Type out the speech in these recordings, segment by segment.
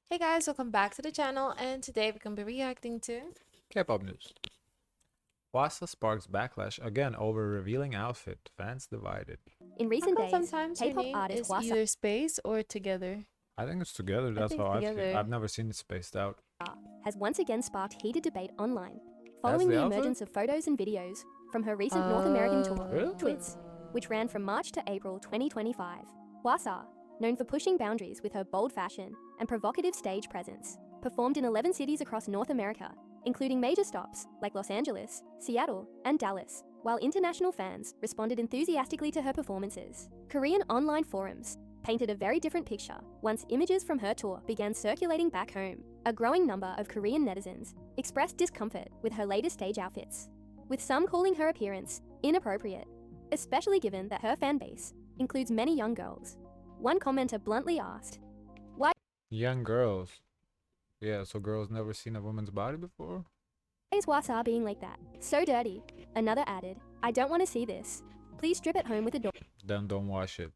Hey guys, welcome back to the channel, and today we're gonna be reacting to K-pop news. Hwasa Sparks Backlash again over revealing outfit. Fans divided. In how recent come days, sometimes her K-pop name artist is Hwasa either space or together. I think it's together. I That's think how I've seen. together. I've never seen it spaced out. has once again sparked heated debate online, That's following the the outfit? emergence of photos and videos from her recent North American tour, Really? Twits, which ran from March to April 2025. Hwasa, known for pushing boundaries with her bold fashion and provocative stage presence, performed in 11 cities across North America, including major stops like Los Angeles, Seattle, and Dallas, while international fans responded enthusiastically to her performances. Korean online forums painted a very different picture once images from her tour began circulating back home. A growing number of Korean netizens expressed discomfort with her latest stage outfits, with some calling her appearance inappropriate, especially given that her fan base includes many young girls. One commenter bluntly asked, "Why Young girls. Yeah, so girls never seen a woman's body before? is Hwasa being like that? So dirty." Another added, "I don't want to see this. Please strip at home with the Then don't watch it.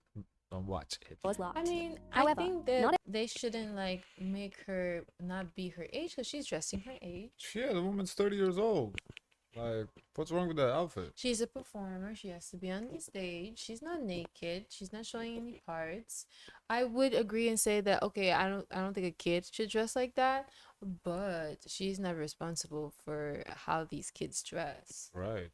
Don't watch it. doors locked." I mean, However, I think that not they shouldn't like make her not be her age because she's dressing her age. Yeah, the woman's 30 years old. Like, what's wrong with that outfit? She's a performer. She has to be on the stage. She's not naked. She's not showing any parts. I would agree and say that okay, I don't think a kid should dress like that, but she's not responsible for how these kids dress. Right.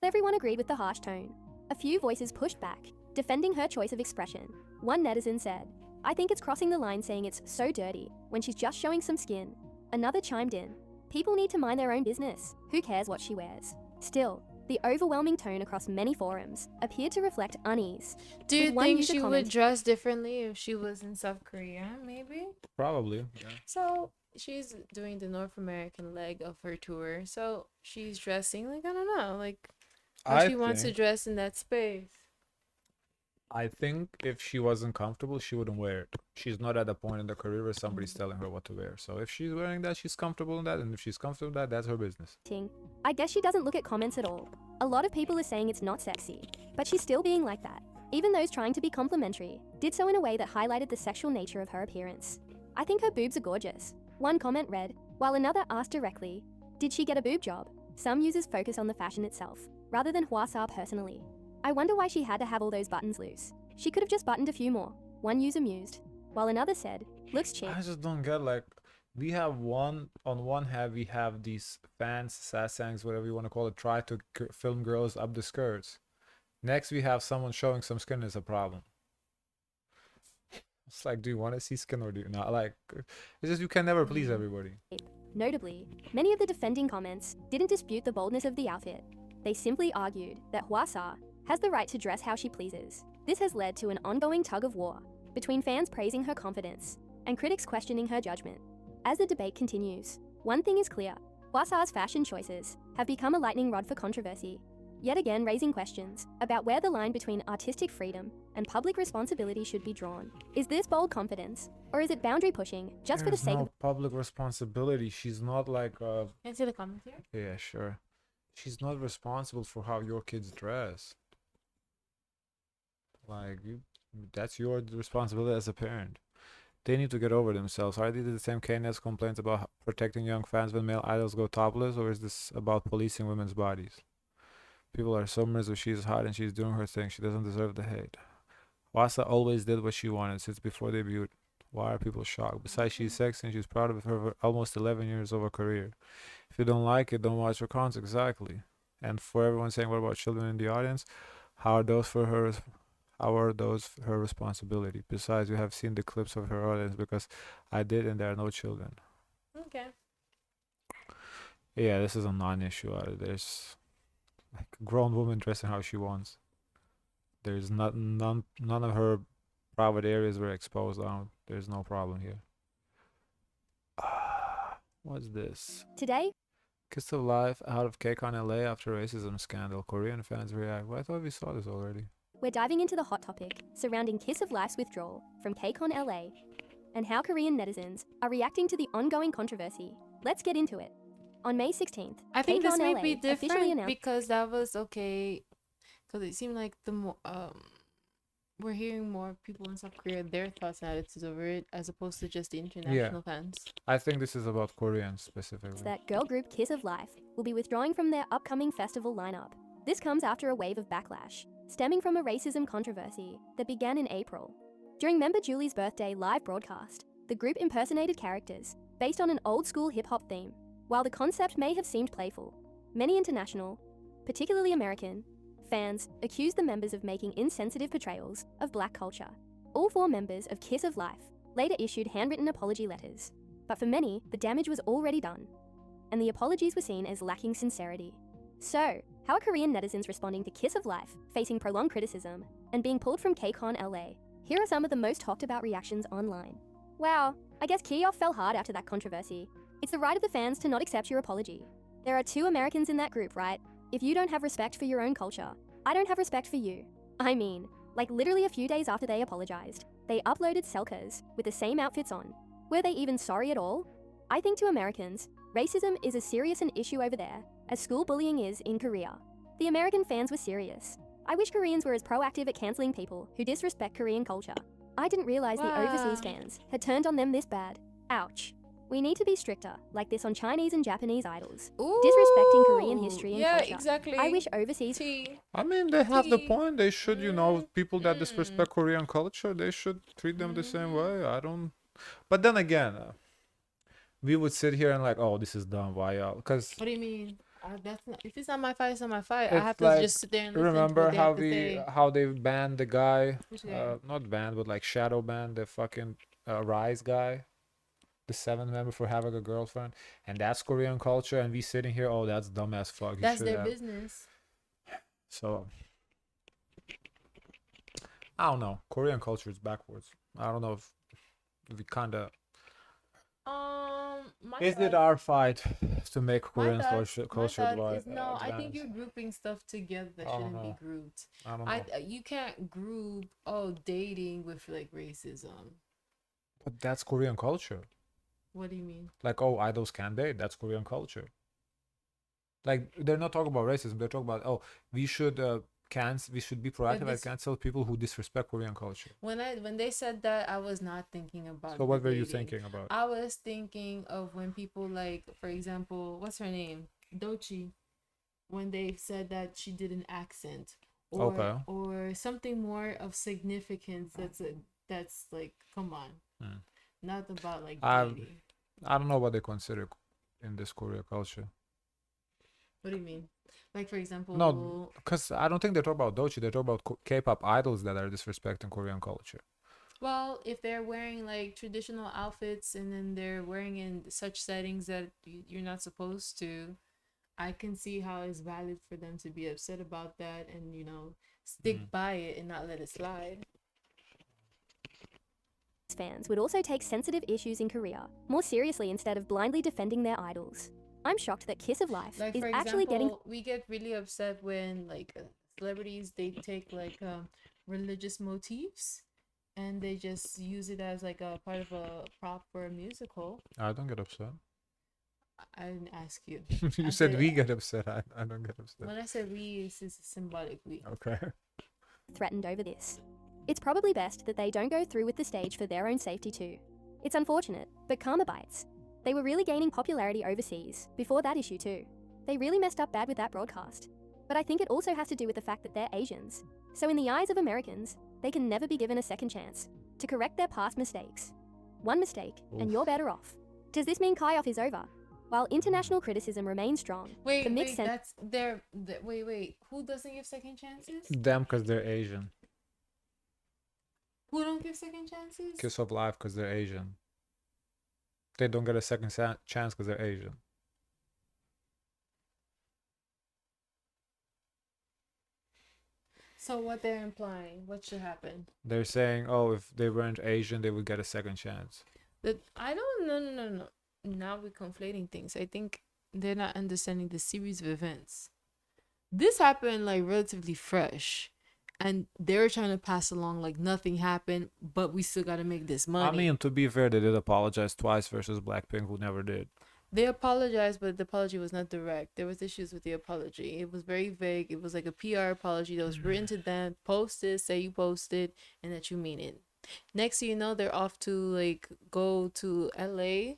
everyone agreed with the harsh tone. A few voices pushed back, defending her choice of expression. One netizen said, "I think it's crossing the line saying it's so dirty when she's just showing some skin." Another chimed in, "People need to mind their own business. Who cares what she wears?" Still, the overwhelming tone across many forums appeared to reflect unease. Do you With one think user she would comment- dress differently if she was in South Korea, maybe? Probably. Yeah. So she's doing the North American leg of her tour. So she's dressing like I don't know, like how she wants to dress in that space. I think if she wasn't comfortable, she wouldn't wear it. She's not at a point in the career where somebody's telling her what to wear. So if she's wearing that, she's comfortable in that. And if she's comfortable in that, that's her business. I guess she doesn't look at comments at all. A lot of people are saying it's not sexy, but she's still being like that. Even those trying to be complimentary did so in a way that highlighted the sexual nature of her appearance. "I think her boobs are gorgeous." One comment read, while another asked directly, "Did she get a boob job?" Some users focus on the fashion itself, rather than Hwasa personally. "I wonder why she had to have all those buttons loose. She could have just buttoned a few more." One user mused, while another said, "Looks cheap." I just don't get, like, we have on one hand we have these fans, sasangs, whatever you want to call it, try to film girls up the skirts. Next we have someone showing some skin is a problem. It's like, do you want to see skin or do you not? Like, it's just you can never please everybody. Notably, many of the defending comments didn't dispute the boldness of the outfit. They simply argued that Hwasa has the right to dress how she pleases. This has led to an ongoing tug of war between fans praising her confidence and critics questioning her judgment. As the debate continues, one thing is clear: Hwasa's fashion choices have become a lightning rod for controversy, yet again raising questions about where the line between artistic freedom and public responsibility should be drawn. Is this bold confidence, or is it boundary pushing just for the There's sake no of public responsibility. She's not like Can I see the comment here? yeah, sure. She's not responsible for how your kids dress. Like, that's your responsibility as a parent. They need to get over themselves. Are these the same K's complaints about protecting young fans when male idols go topless, or is this about policing women's bodies? People are so miserable. She's hot and she's doing her thing. She doesn't deserve the hate. Hwasa always did what she wanted since before debut. Why are people shocked? Besides, she's sexy and she's proud of her almost 11 years of her career. If you don't like it, don't watch her concerts. Exactly. And for everyone saying, what about children in the audience? How are those for her? How are those her responsibility? Besides, you have seen the clips of her audience because I did, and there are no children. Okay. Yeah, this is a non-issue. There's like a grown woman dressing how she wants. There's none of her private areas were exposed out. There's no problem here. What's this? today. Kiss of Life out of KCON LA after racism scandal. Korean fans react. Well, I thought we saw this already. We're diving into the hot topic surrounding Kiss of Life's withdrawal from KCON LA and how Korean netizens are reacting to the ongoing controversy. Let's get into it. On May 16th, I think this KCON may LA be officially different announced because that was okay. Because it seemed like the more we're hearing more people in South Korea their thoughts and attitudes over it as opposed to just the Yeah. international fans. I think this is about Koreans specifically. That girl group Kiss of Life will be withdrawing from their upcoming festival lineup. This comes after a wave of backlash, stemming from a racism controversy that began in April. During member Julie's birthday live broadcast, the group impersonated characters based on an old-school hip-hop theme. While the concept may have seemed playful, many international, particularly American, fans accused the members of making insensitive portrayals of black culture. All 4 members of Kiss of Life later issued handwritten apology letters, but for many, the damage was already done, and the apologies were seen as lacking sincerity. So, how are Korean netizens responding to Kiss of Life, facing prolonged criticism, and being pulled from KCON LA? Here are some of the most talked about reactions online. Wow, I guess Kiev fell hard after that controversy. It's the right of the fans to not accept your apology. There are 2 Americans in that group, right? If you don't have respect for your own culture, I don't have respect for you. I mean, like literally a few days after they apologized, they uploaded selfies with the same outfits on. Were they even sorry at all? I think to Americans, racism is as serious an issue over there as school bullying is in Korea. The American fans were serious. I wish Koreans were as proactive at canceling people who disrespect Korean culture. I didn't realize the overseas fans had turned on them this bad. Ouch. We need to be stricter, like this on Chinese and Japanese idols. Disrespecting Korean history and culture. Yeah, exactly. I wish overseas... I mean, they have the point. They should, people that disrespect Korean culture, they should treat them the same way. I don't... But then again, we would sit here and like, oh, this is dumb. Why y'all? Because... What do you mean? That's not, if it's not my fight, it's not my fight. I it's have to like, just sit there and listen remember to how what they have to say. how they banned the guy, Which guy? not banned, but like shadow banned the fucking Rise guy, the 7th member for having a girlfriend, and that's Korean culture, and we sitting here, oh, that's dumb as fuck. That's their business. So I don't know. Korean culture is backwards. I don't know if we kind of. Is it our fight to make Korean culture advanced? No, I think you're grouping stuff together that shouldn't be grouped. I don't know. You can't group dating with like racism. But that's Korean culture. What do you mean? Like, oh, idols can date. That's Korean culture. Like, they're not talking about racism. They're talking about, oh, we should we should be proactive and cancel people who disrespect Korean culture. When they said that, I was not thinking about. So what were you thinking about? I was thinking of when people like, for example, what's her name, Doechii, when they said that she did an accent, or something more of significance. That's like, come on, not about like dating. I don't know what they consider in this Korean culture. What do you mean? Like, for example... No, because I don't think they talk about Doechii. They talk about K-pop idols that are disrespecting Korean culture. Well, if they're wearing, like, traditional outfits and then they're wearing in such settings that you're not supposed to, I can see how it's valid for them to be upset about that and, stick by it and not let it slide. Fans would also take sensitive issues in Korea more seriously instead of blindly defending their idols. I'm shocked that Kiss of Life like, is for actually example, getting... we get really upset when like celebrities, they take like religious motifs and they just use it as like a part of a prop for a musical. I don't get upset. I didn't ask you. You said we get upset. I don't get upset. When I said we, it's symbolically. Okay. Threatened over this. It's probably best that they don't go through with the stage for their own safety too. It's unfortunate, but karma bites. They were really gaining popularity overseas before that issue too. They really messed up bad with that broadcast. But I think it also has to do with the fact that they're Asians. So in the eyes of Americans, they can never be given a second chance to correct their past mistakes. One mistake, and you're better off. Does this mean Kpop is over? While international criticism remains strong, wait, that's their... Wait. Who doesn't give second chances? Them, because they're Asian. Who don't give second chances? Kiss of Life, because they're Asian. They don't get a second chance because they're Asian. So what they're implying, what should happen? They're saying, oh, if they weren't Asian, they would get a second chance. I don't... No. Now we're conflating things. I think they're not understanding the series of events. This happened like relatively fresh. And they're trying to pass along like nothing happened, but we still got to make this money. I mean, to be fair, they did apologize twice versus Blackpink, who never did. They apologized, but the apology was not direct. There was issues with the apology. It was very vague. It was like a PR apology that was written to them, posted, say you posted, and that you mean it. Next thing you know, they're off to like go to LA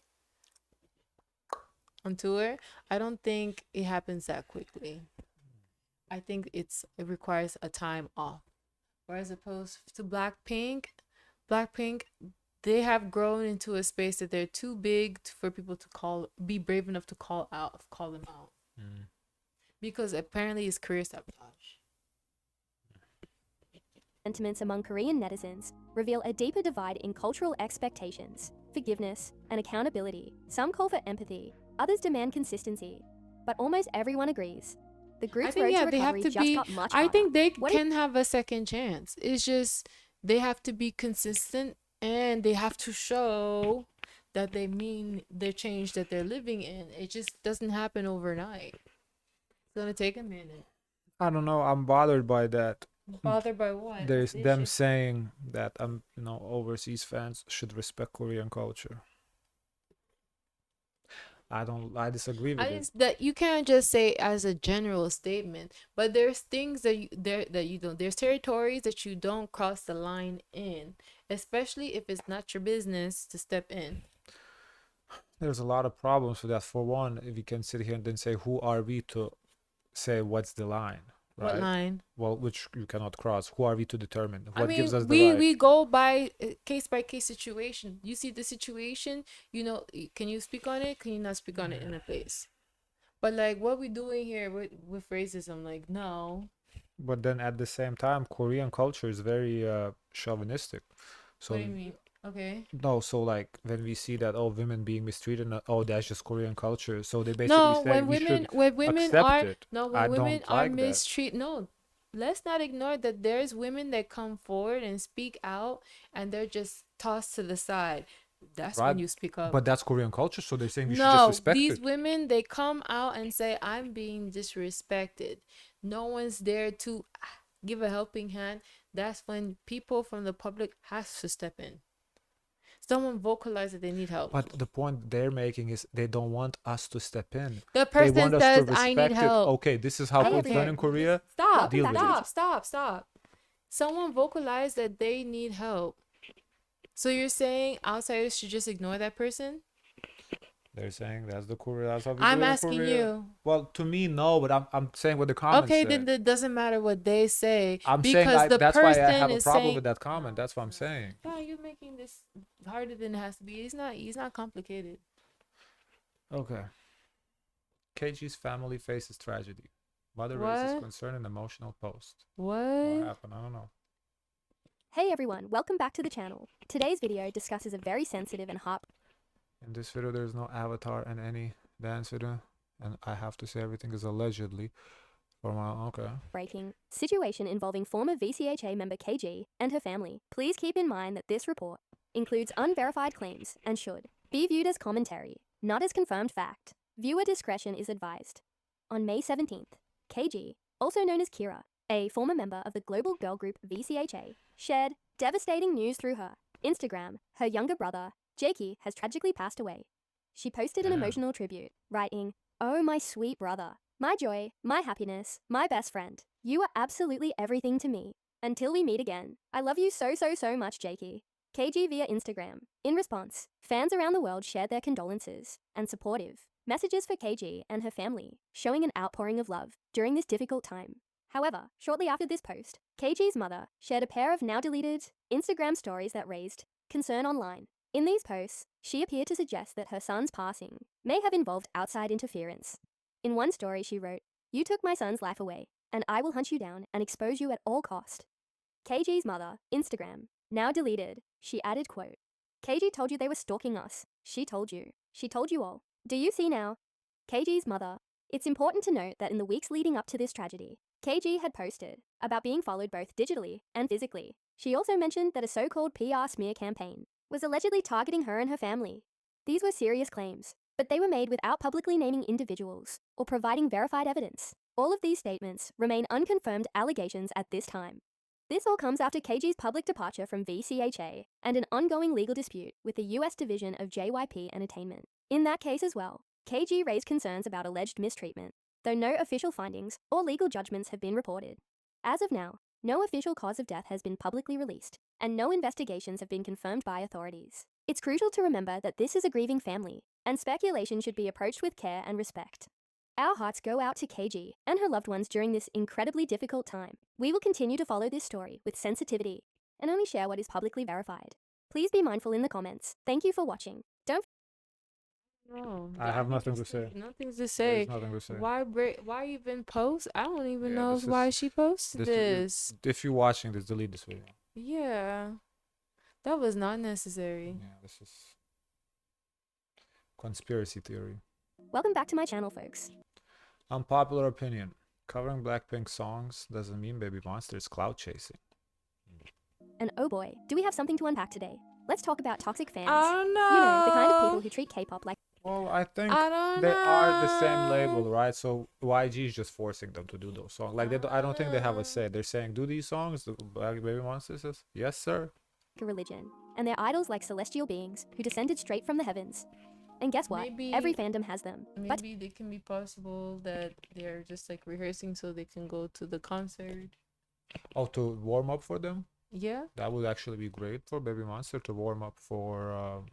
on tour. I don't think it happens that quickly. I think it requires a time off. Whereas opposed to Blackpink, they have grown into a space that they're too big for people to be brave enough to call them out. Because apparently it's career sabotage. Sentiments among Korean netizens reveal a deeper divide in cultural expectations, forgiveness, and accountability. Some call for empathy, others demand consistency, but almost everyone agrees. The I group's think road to they have recovery to just be. got much I harder. think they What can have a second chance. It's just they have to be consistent and they have to show that they mean the change that they're living in. It just doesn't happen overnight. It's gonna take a minute. I don't know. I'm bothered by that. Bothered by what? There's What's the them issue? saying that overseas fans should respect Korean culture. I disagree with it. That you can't just say as a general statement, but there's things that you don't. There's territories that you don't cross the line in, especially if it's not your business to step in. There's a lot of problems with that. For one, if you can sit here and then say, who are we to say what's the line, right? What line? Well, which you cannot cross. Who are we to determine? I What mean, gives us the right? we go by by case situation. You see the situation, can you speak on it? Can you not speak on it in a place? But like what we doing here with racism, like no. But then at the same time, Korean culture is very chauvinistic. So What do you mean? Okay. no, so like when we see that women being mistreated, that's just Korean culture. So they basically No, say we should when women accept are it. no I when women don't are like that. mistreated. No, let's not ignore that there's women that come forward and speak out, and they're just tossed to the side. That's when Right. you speak up. But that's Korean culture, so they're saying we should just No, respect these it. women, they come out and say, I'm being disrespected. No one's there to give a helping hand. That's when people from the public has to step in. Someone vocalize that they need help. But the point they're making is they don't want us to step in. The They person want us to says, I need respect it. help. Okay, this is how Hey, it's done everyone. in Korea. Stop, Deal with it. stop. Someone vocalize that they need help. So you're saying outsiders should just ignore that person? They're saying that's the Korea. That's how we I'm do it in asking Korea. you. Well, to me, no, but I'm saying what the comments Okay, say. then it doesn't matter what they say. I'm saying because the that's why I person have a is problem saying, with that comment. That's what I'm saying. yeah, you're making this harder than it has to be. He's not complicated. Okay. KG's family faces tragedy. Mother raises What? concern in emotional post. What? What happened? I don't know. Hey everyone, welcome back to the channel. Today's video discusses a very sensitive and In this video, there's no avatar and any dance video, and I have to say everything is allegedly. Okay. heartbreaking situation involving former VCHA member KG and her family. Please keep in mind that this report includes unverified claims and should be viewed as commentary, not as confirmed fact. Viewer discretion is advised. On May 17th, KG, also known as Kira, a former member of the global girl group VCHA, shared devastating news through her Instagram. Her younger brother, Jakey, has tragically passed away. She posted an emotional tribute, writing, "Oh, my sweet brother, my joy, my happiness, my best friend. You are absolutely everything to me. Until we meet again, I love you so much, Jakey." KG via Instagram. In response, fans around the world shared their condolences and supportive messages for KG and her family, showing an outpouring of love during this difficult time. However, shortly after this post, KG's mother shared a pair of now deleted Instagram stories that raised concern online. In these posts, she appeared to suggest that her son's passing may have involved outside interference. In one story, she wrote, "You took my son's life away, and I will hunt you down and expose you at all cost." KG's mother, Instagram, now deleted, she added, quote, "KG told you they were stalking us. She told you. She told you all. Do you see now?" KG's mother. It's important to note that in the weeks leading up to this tragedy, KG had posted about being followed both digitally and physically. She also mentioned that a so-called PR smear campaign was allegedly targeting her and her family. These were serious claims, but they were made without publicly naming individuals or providing verified evidence. All of these statements remain unconfirmed allegations at this time. This all comes after KG's public departure from VCHA and an ongoing legal dispute with the US division of JYP Entertainment. In that case as well, KG raised concerns about alleged mistreatment, though no official findings or legal judgments have been reported. As of now, no official cause of death has been publicly released, and no investigations have been confirmed by authorities. It's crucial to remember that this is a grieving family, and speculation should be approached with care and respect. Our hearts go out to KG and her loved ones during this incredibly difficult time. We will continue to follow this story with sensitivity and only share what is publicly verified. Please be mindful in the comments. Thank you for watching. Don't No, I have nothing to say. Nothing to There's say. nothing to say. Why even post? I don't even Yeah, know this why is- she posted this. If you're watching this, delete this video. Yeah, that was not necessary. Yeah, this is conspiracy theory. Welcome back to my channel, folks. Unpopular opinion. Covering Blackpink songs doesn't mean BABYMONSTER is clout-chasing. And oh boy, do we have something to unpack today. Let's talk about toxic fans. I don't know. You know, the kind of people who treat K-pop like Well, I think I don't they know. are the same label, right? So YG is just forcing them to do those songs. Like I don't think they have a say. They're saying, do these songs. The BABYMONSTER says, yes, sir. a religion, and they're idols like celestial beings who descended straight from the heavens. And guess what? Maybe- Every fandom has them. But Maybe they can be possible that they're just like rehearsing so they can go to the concert. Oh, to warm up for them. Yeah. That would actually be great for BABYMONSTER to warm up for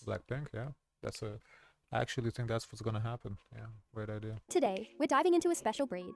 Blackpink. Yeah, I actually think that's what's gonna happen. Yeah, great idea. today, we're diving into a special breed.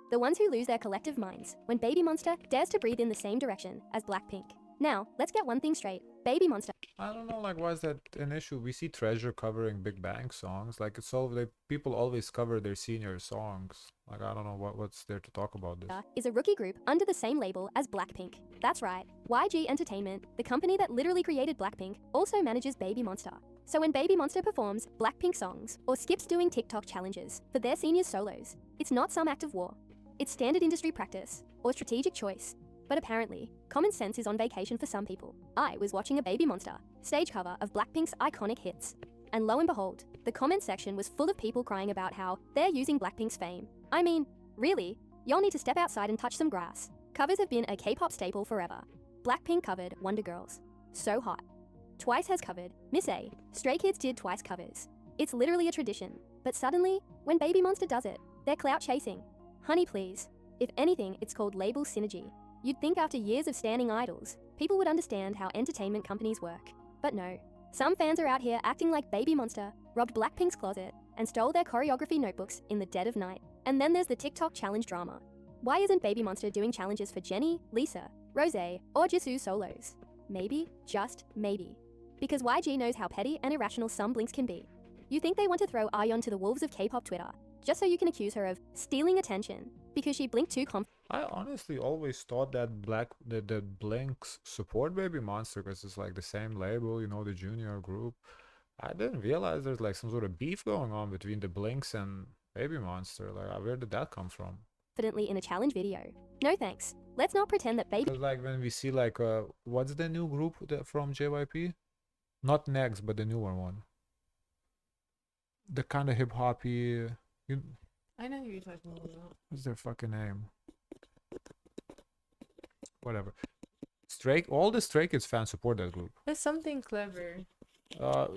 The ones who lose their collective minds when BABYMONSTER dares to breathe in the same direction as Blackpink. Now, let's get one thing straight. BABYMONSTER I don't know, like, why is that an issue? We see Treasure covering Big Bang songs. Like, it's all like people always cover their senior songs. Like, I don't know what's there to talk about this. is a rookie group under the same label as Blackpink. That's right, YG Entertainment, the company that literally created Blackpink, also manages BABYMONSTER. So when BABYMONSTER performs Blackpink songs or skips doing TikTok challenges for their seniors solos, it's not some act of war. It's standard industry practice or strategic choice. But apparently, common sense is on vacation for some people. I was watching a BABYMONSTER stage cover of Blackpink's iconic hits. And lo and behold, the comment section was full of people crying about how they're using Blackpink's fame. I mean, really? Y'all need to step outside and touch some grass. Covers have been a K-pop staple forever. Blackpink covered Wonder Girls. So hot. Twice has covered Miss A. Stray Kids did Twice covers. It's literally a tradition. But suddenly, when BABYMONSTER does it, they're clout chasing. Honey please. If anything, it's called label synergy. You'd think after years of standing idols, people would understand how entertainment companies work. But no. Some fans are out here acting like BABYMONSTER robbed Blackpink's closet and stole their choreography notebooks in the dead of night. And then there's the TikTok challenge drama. Why isn't BABYMONSTER doing challenges for Jennie, Lisa, Rosé, or Jisoo solos? Maybe, just maybe. Because YG knows how petty and irrational some blinks can be. You think they want to throw Ion to the wolves of K-pop Twitter, just so you can accuse her of stealing attention because she blinked too I honestly always thought that that Blinks support BABYMONSTER because it's like the same label, you know, the junior group. I didn't realize there's like some sort of beef going on between the Blinks and BABYMONSTER. Like, where did that come from? confidently in a challenge video. No thanks. Let's not pretend that Baby Because like when we see like what's the new group from JYP? Not Next, but the newer one. The kind of hip hoppy. I know who you're talking about. What's their fucking name? Whatever. All the Stray Kids fans support that group. There's something clever.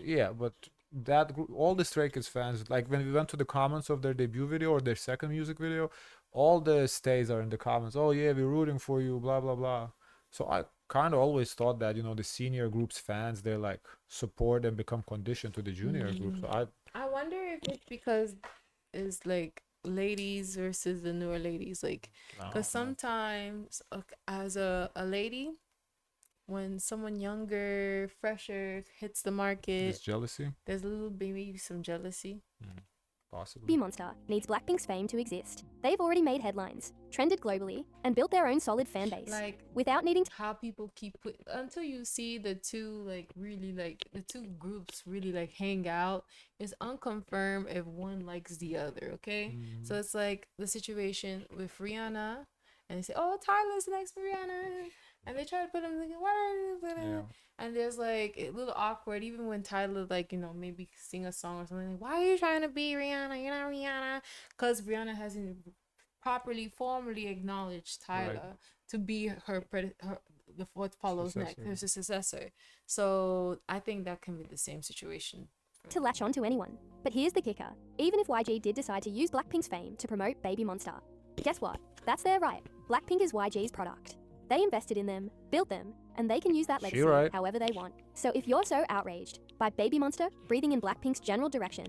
Yeah, but that group, all the Stray Kids fans, like when we went to the comments of their debut video or their second music video, all the stays are in the comments. Oh yeah, we're rooting for you, blah blah blah. So I kind of always thought that, you know, the senior group's fans, they like support and become conditioned to the junior group. So I wonder if it's because it's like ladies versus the newer ladies, like, because sometimes as a lady, when someone younger, fresher hits the market, it's jealousy, there's a little maybe some jealousy. possibly. Monster needs Blackpink's fame to exist. They've already made headlines, trended globally, and built their own solid fan base Like without needing to how people keep until you see the two like really like the two groups really like hang out, it's unconfirmed if one likes the other. Okay, so it's like the situation with Rihanna, and they say, "Oh, Tyler's next to Rihanna," and they try to put him like, "What are you doing?" Yeah. And there's like a little awkward, even when Tyler, like, you know, maybe sing a song or something. Like, why are you trying to be Rihanna? You're not Rihanna. Because Rihanna hasn't formally acknowledged Tyler to be her what follows next, her successor. So I think that can be the same situation. latch on to anyone. But here's the kicker. Even if YG did decide to use Blackpink's fame to promote Baby Monster, guess what? That's their right. Blackpink is YG's product. They invested in them, built them, and they can use that legacy however they want. So if you're so outraged by Baby Monster breathing in Blackpink's general direction,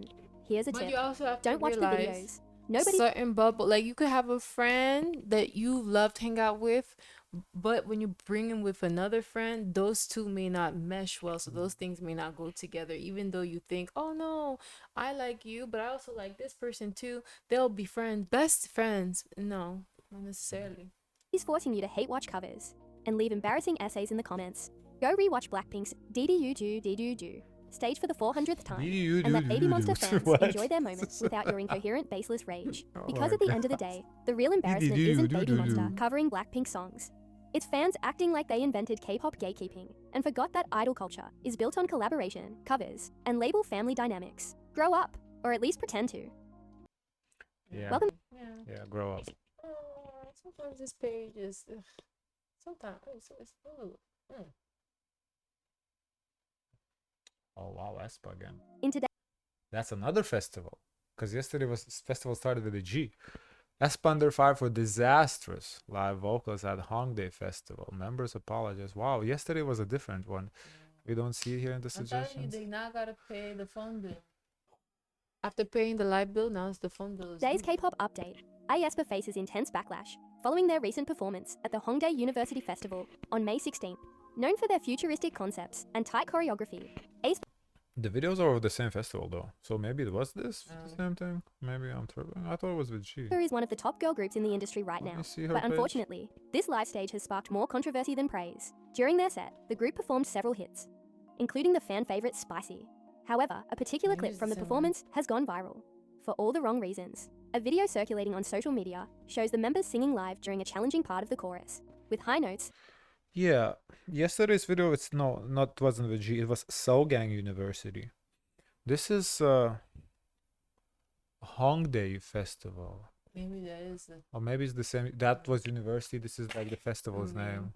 here's a But tip. you also have Don't to watch the realize videos. Nobody certain bubble, like you could have a friend that you love to hang out with, but when you bring him with another friend, those two may not mesh well, so those things may not go together. Even though you think, oh no, I like you, but I also like this person too, they'll be friends, best friends. No, not necessarily. is forcing you to hate watch covers and leave embarrassing essays in the comments. Go rewatch Blackpink's DDU stage for the 400th time, and let Baby Monster fans What? enjoy their moments without your incoherent, baseless rage. Oh Because my at the end of the day, the real embarrassment isn't Baby Monster DDU. covering Blackpink songs. It's fans acting like they invented K-pop gatekeeping and forgot that idol culture is built on collaboration, covers, and label family dynamics. Grow up, or at least pretend to. Yeah. Welcome. Yeah. Yeah, grow up. Sometimes this page is. Sometimes it's. Oh wow, Aespa again. In today. That's another festival. Because yesterday festival started with a G. Aespa Under 5 were disastrous live vocals at Hongdae Festival. Members apologize. Wow, yesterday was a different one. We don't see it here in the I'm telling you, suggestions. they now gotta pay the phone bill. After paying the light bill, now it's the phone bill. Today's K-pop update. Aespa faces intense backlash following their recent performance at the Hongdae University Festival on May 16th. Known for their futuristic concepts and tight choreography, Aespa The videos are of the same festival though. So maybe it was this the same thing? Maybe I'm tripping. I thought it was with G. is one of the top girl groups in the industry right Let now. me see her But page. unfortunately, this live stage has sparked more controversy than praise. During their set, the group performed several hits, including the fan favorite Spicy. However, a particular clip from the performance has gone viral for all the wrong reasons. A video circulating on social media shows the members singing live during a challenging part of the chorus, with high notes. Yeah, yesterday's video wasn't with G, it was Seogang University. This is Hongdae Festival. Maybe that is the. Or maybe it's the same. That was university. This is like the festival's name.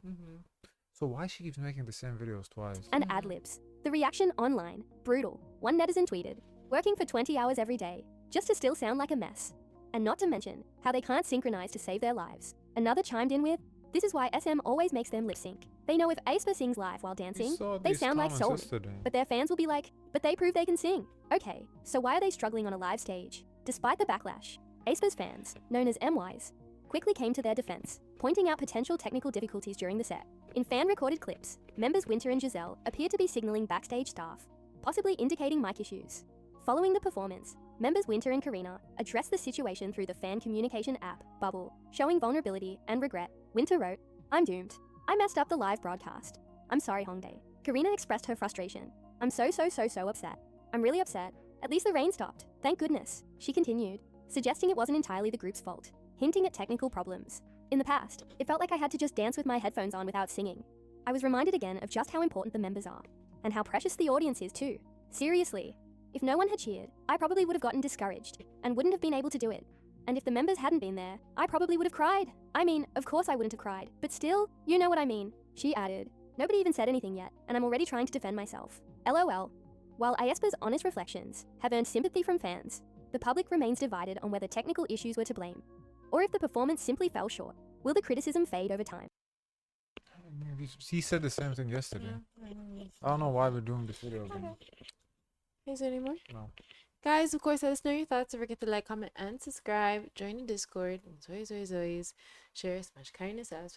So why she keeps making the same videos twice? And ad-libs. The reaction online, brutal. One netizen tweeted, working for 20 hours every day, just to still sound like a mess. And not to mention, how they can't synchronize to save their lives. Another chimed in with, this is why SM always makes them lip sync. They know if Aespa sings live while dancing, they sound like soul. But their fans will be like, but they prove they can sing. Okay, so why are they struggling on a live stage? Despite the backlash, Aespa's fans, known as MYs, quickly came to their defense, pointing out potential technical difficulties during the set. In fan-recorded clips, members Winter and Giselle appeared to be signaling backstage staff, possibly indicating mic issues. Following the performance, members Winter and Karina addressed the situation through the fan communication app, Bubble, showing vulnerability and regret. Winter wrote, I'm doomed. I messed up the live broadcast. I'm sorry, Hongdae. Karina expressed her frustration. I'm so upset. I'm really upset. At least the rain stopped. Thank goodness. She continued, suggesting it wasn't entirely the group's fault, hinting at technical problems. In the past, it felt like I had to just dance with my headphones on without singing. I was reminded again of just how important the members are, and how precious the audience is too. Seriously. If no one had cheered, I probably would have gotten discouraged, and wouldn't have been able to do it. And if the members hadn't been there, I probably would have cried. I mean, of course I wouldn't have cried, but still, you know what I mean. She added, nobody even said anything yet, and I'm already trying to defend myself. LOL. While Aespa's honest reflections have earned sympathy from fans, the public remains divided on whether technical issues were to blame, or if the performance simply fell short. Will the criticism fade over time? He said the same thing yesterday. I don't know why we're doing this video again. Is there any more? No. Guys, of course, let us know your thoughts. Don't forget to like, comment, and subscribe. Join the Discord. Zoe. Share as much kindness as